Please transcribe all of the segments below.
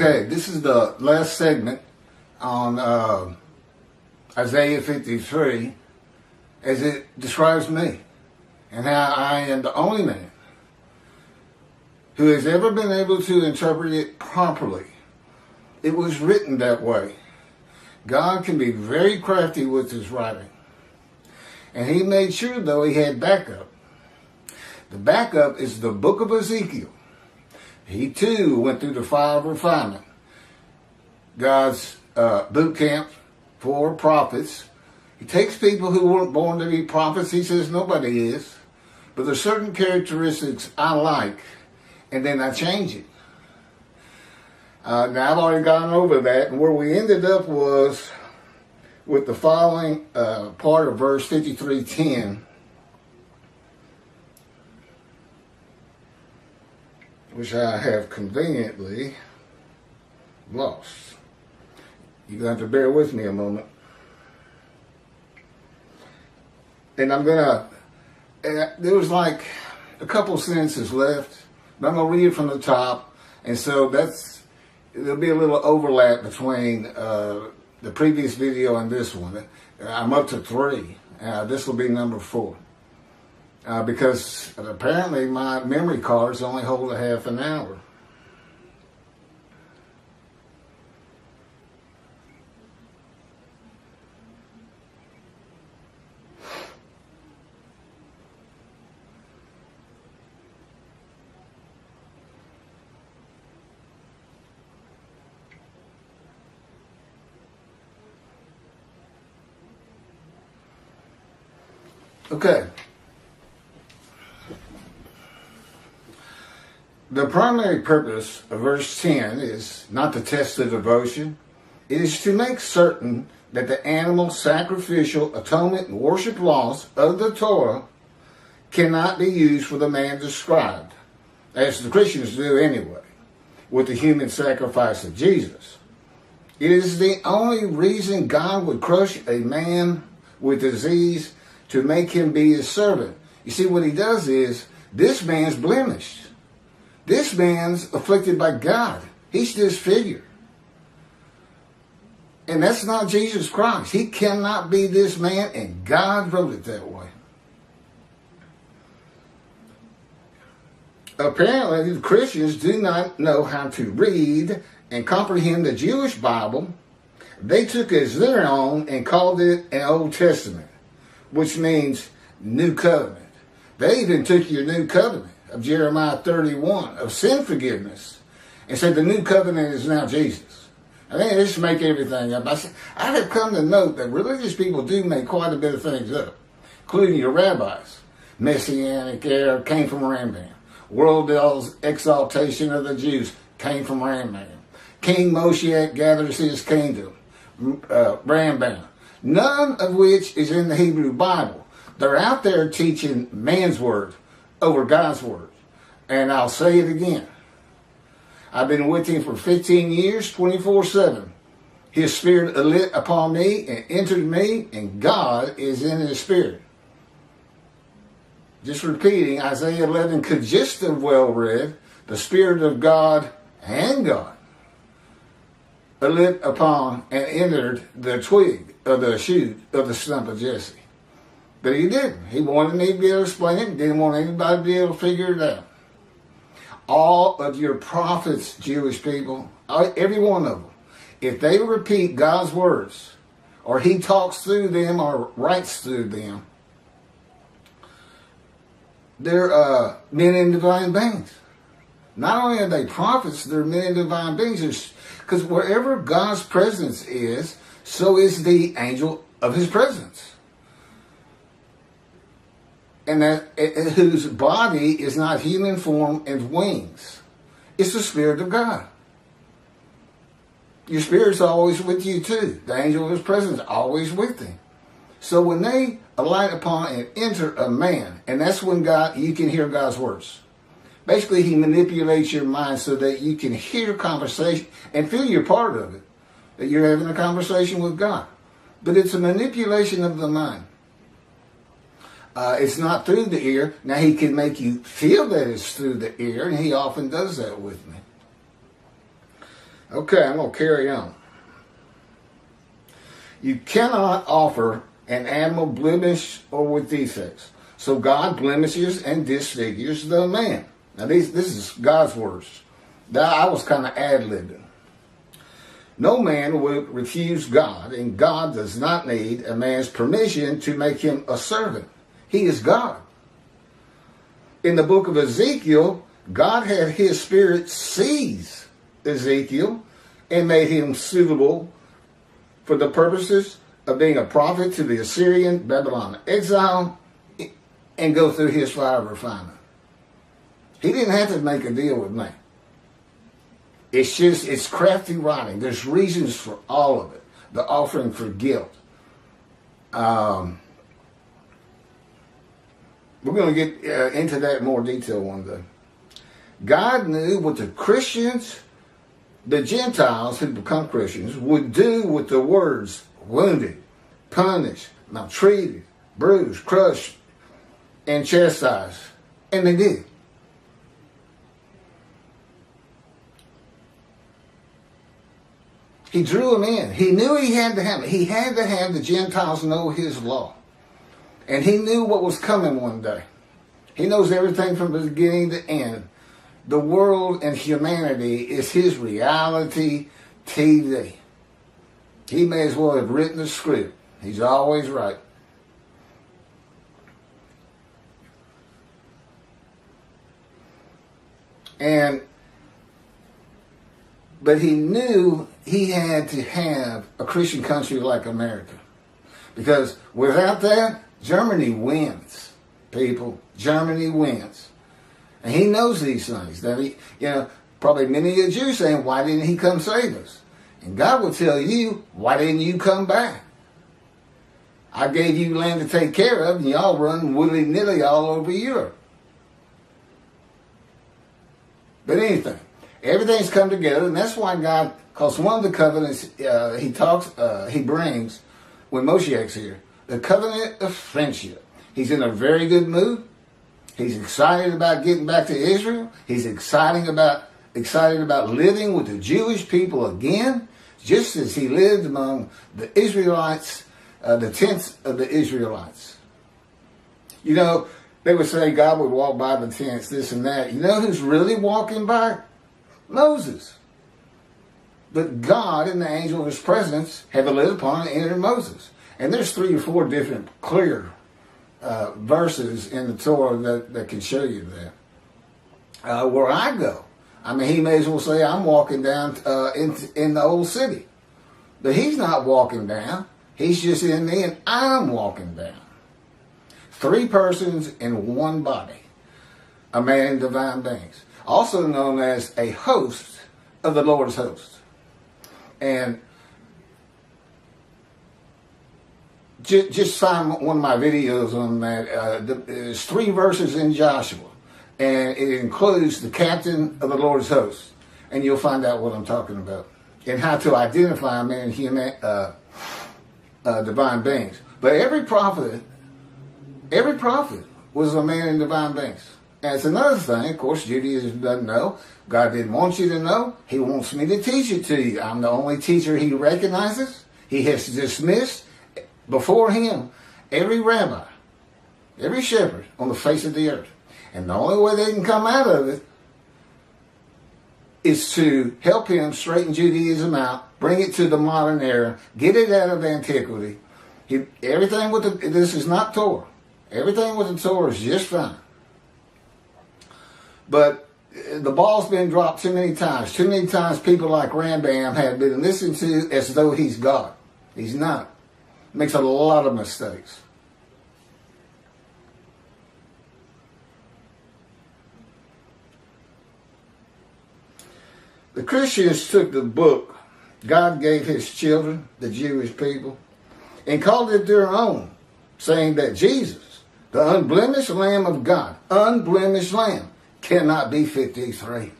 Okay, this is the last segment on Isaiah 53 as it describes me and how I am the only man who has ever been able to interpret it properly. It was written that way. God can be very crafty with his writing. And he made sure, though, he had backup. The backup is the book of Ezekiel. He, too, went through the fire of refinement. God's boot camp for prophets. He takes people who weren't born to be prophets. He says nobody is. But there's certain characteristics I like, and then I change it. Now, I've already gone over that, and where we ended up was with the following part of verse 53:10, which I have conveniently lost. You're going to have to bear with me a moment. And I'm going to, there was like a couple sentences left, but I'm going to read it from the top. And so there'll be a little overlap between the previous video and this one. I'm up to 3. This will be number 4. Because apparently my memory cards only hold a half an hour. Okay. The primary purpose of verse 10 is not to test the devotion. It is to make certain that the animal sacrificial atonement and worship laws of the Torah cannot be used for the man described, as the Christians do anyway, with the human sacrifice of Jesus. It is the only reason God would crush a man with disease to make him be his servant. You see, what he does is, this man's blemished. This man's afflicted by God. He's disfigured. And that's not Jesus Christ. He cannot be this man, and God wrote it that way. Apparently, the Christians do not know how to read and comprehend the Jewish Bible. They took it as their own and called it an Old Testament, which means New Covenant. They even took your New Covenant of Jeremiah 31 of sin forgiveness and said the New Covenant is now Jesus. I think they just make everything up. I have come to note that religious people do make quite a bit of things up, including your rabbis. Messianic era came from Rambam. World exaltation of the Jews came from Rambam. King Moshiach gathers his kingdom. Rambam. None of which is in the Hebrew Bible. They're out there teaching man's word over God's word. And I'll say it again. I've been with him for 15 years, 24/7. His spirit lit upon me and entered me, and God is in his spirit. Just repeating, Isaiah 11 could just have well read, the Spirit of God and God lit upon and entered the twig of the shoot of the stump of Jesse. But he didn't. He wanted me to be able to explain it. Didn't want anybody to be able to figure it out. All of your prophets, Jewish people, every one of them, if they repeat God's words, or he talks through them or writes through them, they're men in divine beings. Not only are they prophets, they're men in divine beings. Because wherever God's presence is, so is the angel of his presence. And whose body is not human form and wings. It's the Spirit of God. Your spirit's always with you too. The angel of his presence is always with him. So when they alight upon and enter a man, and that's when you can hear God's words. Basically, he manipulates your mind so that you can hear conversation and feel you're part of it. That you're having a conversation with God. But it's a manipulation of the mind. It's not through the ear. Now, he can make you feel that it's through the ear, and he often does that with me. Okay, I'm going to carry on. You cannot offer an animal blemished or with defects. So God blemishes and disfigures the man. Now this is God's words. Now I was kind of ad-libbing. No man would refuse God, and God does not need a man's permission to make him a servant. He is God. In the book of Ezekiel, God had his spirit seize Ezekiel and made him suitable for the purposes of being a prophet to the Assyrian Babylon exile and go through his fire of refinement. He didn't have to make a deal with me. It's crafty writing. There's reasons for all of it. The offering for guilt. We're going to get into that in more detail one day. God knew what the Christians, the Gentiles who become Christians, would do with the words wounded, punished, maltreated, bruised, crushed, and chastised. And they did. He drew them in. He knew he had to have it. He had to have the Gentiles know his law. And he knew what was coming one day. He knows everything from the beginning to end. The world and humanity is his reality TV. He may as well have written the script. He's always right. But he knew he had to have a Christian country like America. Because without that, Germany wins, people. Germany wins. And he knows these things. That probably many of you saying, why didn't he come save us? And God will tell you, why didn't you come back? I gave you land to take care of, and y'all run willy-nilly all over Europe. But anything, everything's come together, and that's why God, because one of the covenants he brings when Moshiach's here, the covenant of friendship. He's in a very good mood. He's excited about getting back to Israel. He's excited about living with the Jewish people again, just as he lived among the Israelites, the tents of the Israelites. They would say God would walk by the tents, this and that. You know who's really walking by? Moses. But God and the angel of his presence have lit upon and entered Moses. And there's 3 or 4 different clear verses in the Torah that can show you that. Where I go, he may as well say I'm walking down in the old city. But he's not walking down. He's just in me and I'm walking down. 3 persons in one body. A man in divine beings. Also known as a host of the Lord's host. And just find one of my videos on that. There's 3 verses in Joshua. And it includes the captain of the Lord's host. And you'll find out what I'm talking about. And how to identify men and human, divine beings. But every prophet was a man in divine beings. And it's another thing, of course, Judaism doesn't know. God didn't want you to know. He wants me to teach it to you. I'm the only teacher he recognizes. He has dismissed before him every rabbi, every shepherd on the face of the earth. And the only way they can come out of it is to help him straighten Judaism out, bring it to the modern era, get it out of antiquity. This is not Torah. Everything with the Torah is just fine. But the ball's been dropped too many times. Too many times people like Rambam have been listened to as though he's God. He's not. Makes a lot of mistakes. The Christians took the book God gave his children, the Jewish people, and called it their own, saying that Jesus, the unblemished Lamb of God, unblemished Lamb, cannot be 53.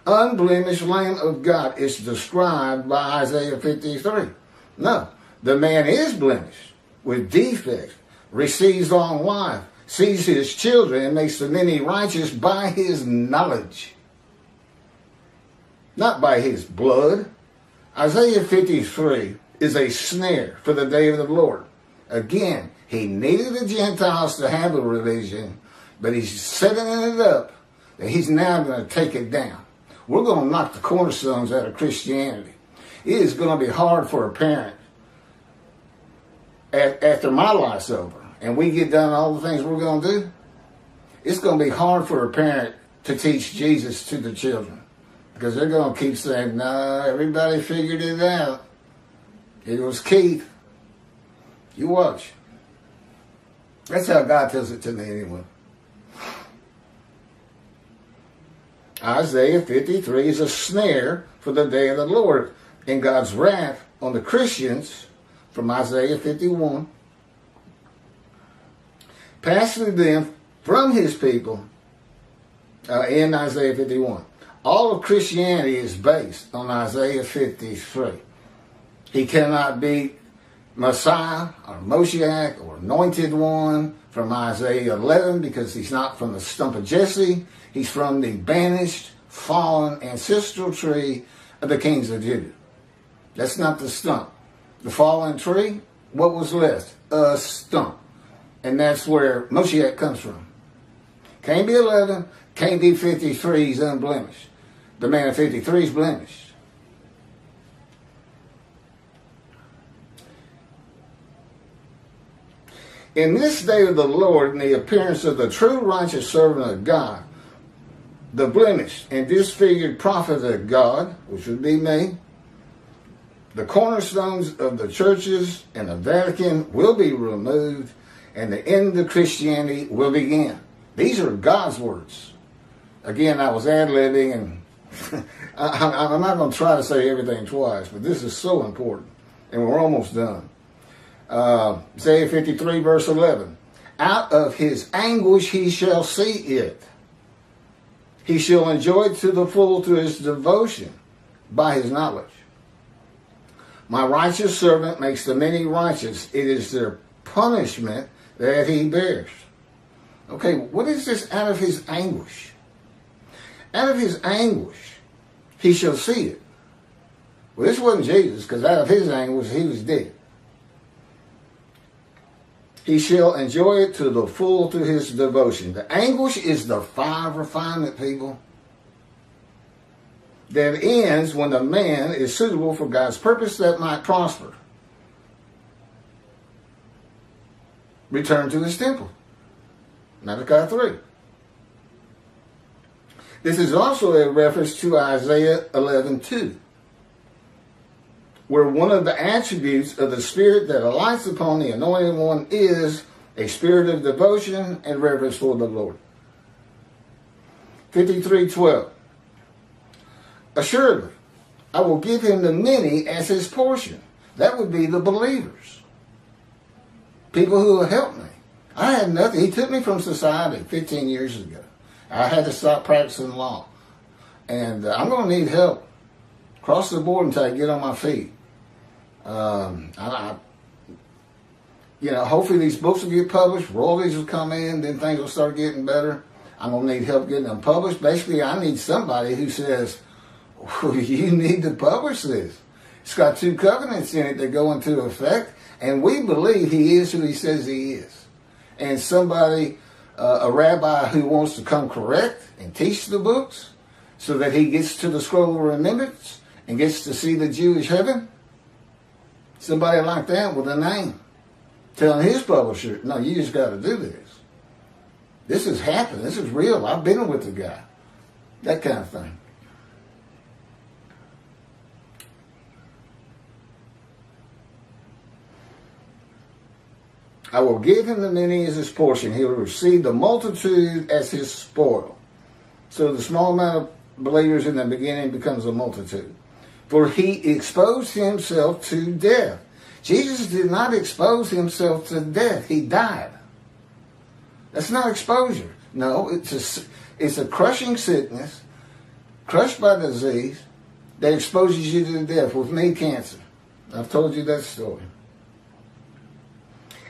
Unblemished Lamb of God is described by Isaiah 53. No, the man is blemished, with defects, receives long life, sees his children, and makes the many righteous by his knowledge. not by his blood. Isaiah 53 is a snare for the day of the Lord. Again, he needed the Gentiles to have a religion, but he's setting it up that he's now going to take it down. We're going to knock the cornerstones out of Christianity. It is going to be hard for a parent after my life's over and we get done all the things we're going to do. It's going to be hard for a parent to teach Jesus to the children because they're going to keep saying, no, everybody figured it out. It was Keith. You watch. That's how God tells it to me anyway. Isaiah 53 is a snare for the day of the Lord and God's wrath on the Christians from Isaiah 51. Passing them from his people in Isaiah 51. All of Christianity is based on Isaiah 53. He cannot be Messiah or Moshiach or Anointed One from Isaiah 11 because he's not from the stump of Jesse. He's from the banished, fallen ancestral tree of the kings of Judah. That's not the stump. The fallen tree, what was left? A stump. And that's where Moshiach comes from. Can't be 11, can't be 53, he's unblemished. The man of 53 is blemished. In this day of the Lord, in the appearance of the true righteous servant of God, the blemished and disfigured prophet of God, which would be me, the cornerstones of the churches and the Vatican will be removed, and the end of Christianity will begin. These are God's words. Again, I was ad-libbing, and I'm not going to try to say everything twice, but this is so important, and we're almost done. Isaiah 53, verse 11. Out of his anguish he shall see it. He shall enjoy it to the full to his devotion by his knowledge. My righteous servant makes the many righteous. It is their punishment that he bears. Okay, what is this out of his anguish? Out of his anguish, he shall see it. Well, this wasn't Jesus, because out of his anguish, he was dead. He shall enjoy it to the full to his devotion. The anguish is the fire of refinement, people, that ends when the man is suitable for God's purpose that might prosper. Return to his temple. Malachi 3. This is also a reference to Isaiah 11:2, where one of the attributes of the Spirit that alights upon the Anointed One is a spirit of devotion and reverence for the Lord. 53:12. Assuredly, I will give him the many as his portion. That would be the believers. People who will help me. I had nothing. He took me from society 15 years ago. I had to stop practicing law. And I'm going to need help across the board until I get on my feet. Hopefully these books will get published, royalties will come in, then things will start getting better. I'm going to need help getting them published. Basically, I need somebody who says, you need to publish this. It's got 2 covenants in it that go into effect, and we believe he is who he says he is. And somebody, a rabbi who wants to come correct and teach the books so that he gets to the scroll of remembrance and gets to see the Jewish heaven. Somebody like that with a name. Telling his publisher, no, you just got to do this. This has happened. This is real. I've been with the guy. That kind of thing. I will give him the many as his portion. He will receive the multitude as his spoil. So the small amount of believers in the beginning becomes a multitude. For he exposed himself to death. Jesus did not expose himself to death. He died. That's not exposure. No, it's a crushing sickness, crushed by disease, that exposes you to death. With me, cancer. I've told you that story.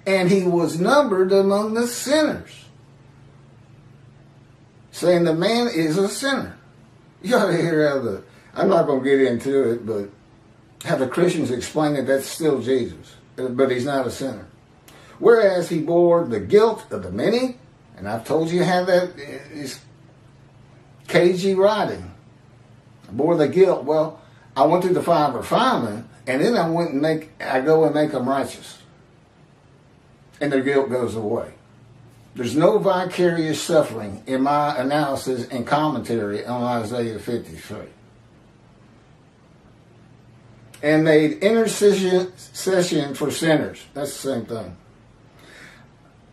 And he was numbered among the sinners. Saying the man is a sinner. You ought to hear I'm not going to get into it, but have the Christians explain that that's still Jesus, but he's not a sinner. Whereas he bore the guilt of the many, and I've told you how that is cagey writing. I bore the guilt. Well, I went through the fire of refinement, and then I go and make them righteous. And their guilt goes away. There's no vicarious suffering in my analysis and commentary on Isaiah 53. And made intercession for sinners. That's the same thing.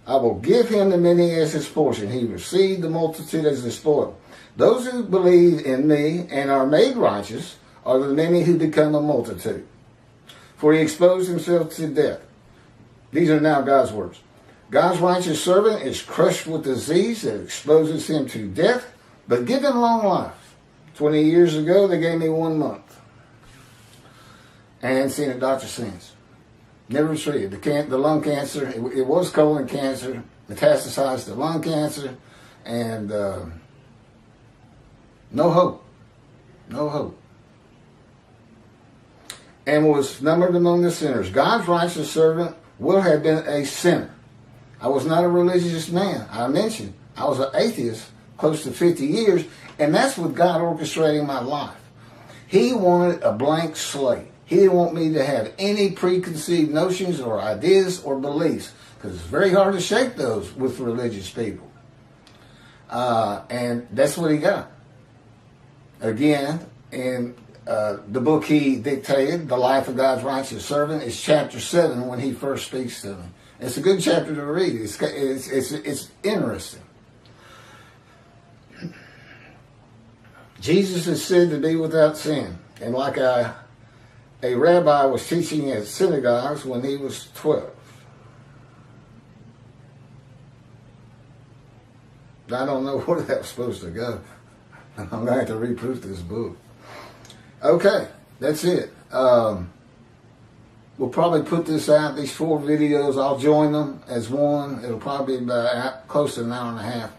I will give him the many as his portion. He received the multitude as his spoil. Those who believe in me and are made righteous are the many who become a multitude. For he exposed himself to death. These are now God's words. God's righteous servant is crushed with disease that exposes him to death, but give him long life. 20 years ago, they gave me 1 month. And I hadn't seen a doctor since. Never treated. The lung cancer, it was colon cancer, metastasized to lung cancer, and no hope. No hope. And was numbered among the sinners. God's righteous servant will have been a sinner. I was not a religious man. I mentioned I was an atheist close to 50 years, and that's with God orchestrating my life. He wanted a blank slate. He didn't want me to have any preconceived notions or ideas or beliefs, because it's very hard to shake those with religious people. And that's what he got. Again, in the book he dictated, The Life of God's Righteous Servant, is chapter 7 when he first speaks to me. It's a good chapter to read. It's interesting. Jesus is said to be without sin. And like a rabbi was teaching at synagogues when he was 12. I don't know where that was supposed to go. I'm going to have to reproof this book. Okay, that's it. We'll probably put this out, these 4 videos. I'll join them as one. It'll probably be about close to an hour and a half,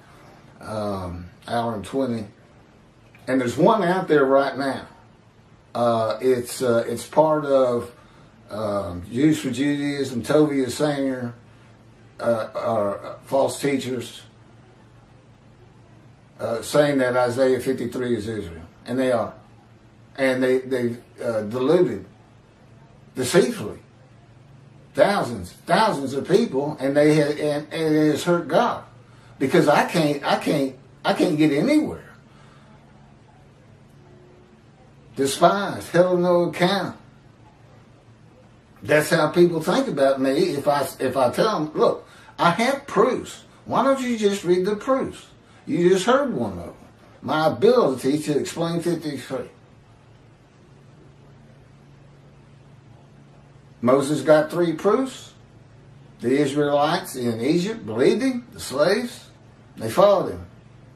hour and 20. And there's one out there right now. It's part of Jews for Judaism, Tovia Sanger, false teachers, saying that Isaiah 53 is Israel. And they are. And they deluded deceitfully thousands of people, and it has hurt God, because I can't get anywhere. Despised, held no account. That's how people think about me. If I tell them, look, I have proofs. Why don't you just read the proofs? You just heard one of them. My ability to explain 53. Moses got 3 proofs. The Israelites in Egypt believed him, the slaves. They followed him.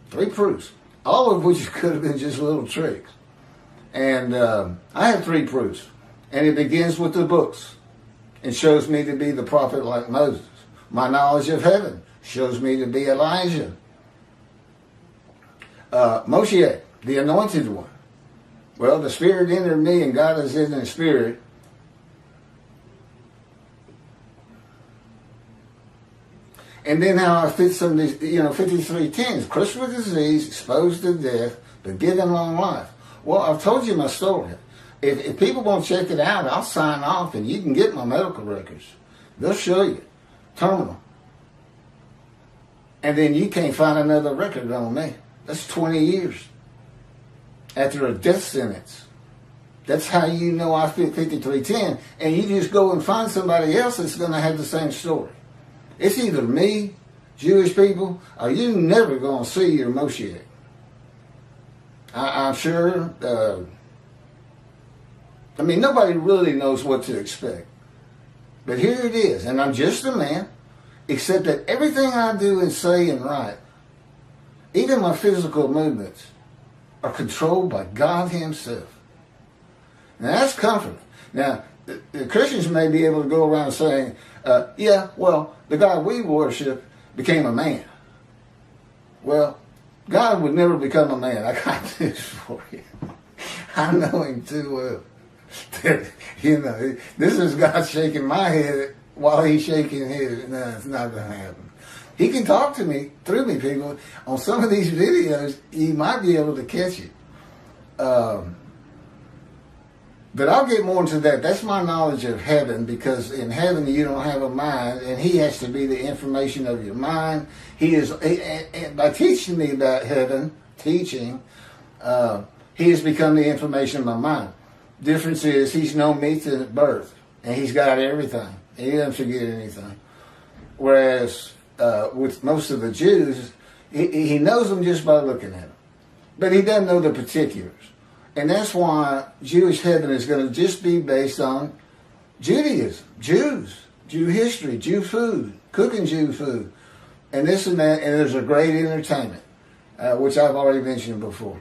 3 proofs. All of which could have been just little tricks. And I have 3 proofs. And it begins with the books. It shows me to be the prophet like Moses. My knowledge of heaven shows me to be Elijah. Moshiach, the anointed one. Well, the Spirit entered me, and God is in the Spirit. And then how I fit some of these, 53:10, crushed with disease, exposed to death, but given long life. Well, I've told you my story. If people won't check it out, I'll sign off, and you can get my medical records. They'll show you. Terminal. And then you can't find another record on me. That's 20 years after a death sentence. That's how you know I fit 53:10. And you just go and find somebody else that's going to have the same story. It's either me, Jewish people, or you're never going to see your Moshiach. I'm sure, nobody really knows what to expect. But here it is, and I'm just a man, except that everything I do and say and write, even my physical movements, are controlled by God himself. Now that's comforting. Now, the Christians may be able to go around saying, the God we worship became a man. Well, God would never become a man. I got this for you. I know him too well. This is God shaking my head while he's shaking his. No, it's not going to happen. He can talk to me, through me, people. On some of these videos, you might be able to catch it. But I'll get more into that. That's my knowledge of heaven, because in heaven you don't have a mind, and he has to be the information of your mind. And by teaching me about heaven, he has become the information of my mind. Difference is he's known me to birth, and he's got everything. He doesn't forget anything. Whereas with most of the Jews, he knows them just by looking at them. But he doesn't know the particulars. And that's why Jewish heaven is going to just be based on Judaism, Jews, Jew history, Jew food, cooking Jew food, and this and that. And there's a great entertainment, which I've already mentioned before.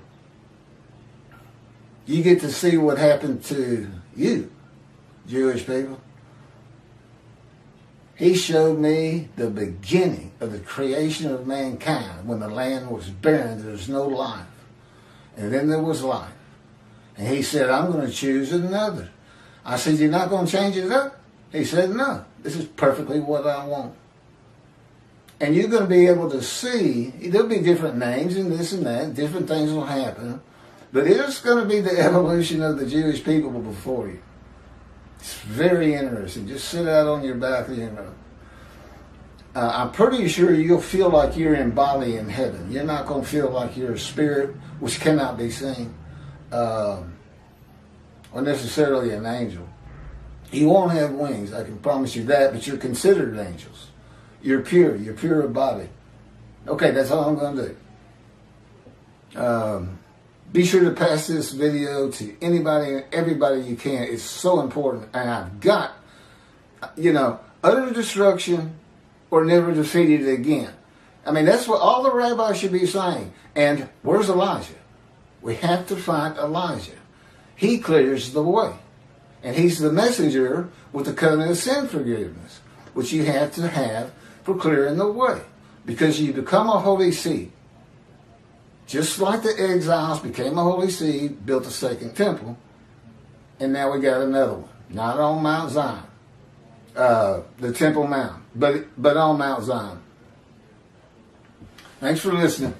You get to see what happened to you, Jewish people. He showed me the beginning of the creation of mankind, when the land was barren, there was no life. And then there was life. And he said, I'm going to choose another. I said, you're not going to change it up? He said, no, this is perfectly what I want. And you're going to be able to see, there'll be different names and this and that, different things will happen, but it's going to be the evolution of the Jewish people before you. It's very interesting. Just sit out on your balcony and I'm pretty sure you'll feel like you're in body in heaven. You're not going to feel like you're a spirit, which cannot be seen. Or necessarily an angel. You won't have wings, I can promise you that, but you're considered angels. You're pure of body. Okay, that's all I'm going to do. Be sure to pass this video to anybody and everybody you can. It's so important. And I've got, utter destruction or never defeated again. I mean, that's what all the rabbis should be saying. And where's Elijah? We have to find Elijah. He clears the way. And he's the messenger with the covenant of sin forgiveness, which you have to have for clearing the way. Because you become a holy seed. Just like the exiles became a holy seed, built a second temple, and now we got another one. Not on Mount Zion, the Temple Mount, but on Mount Zion. Thanks for listening.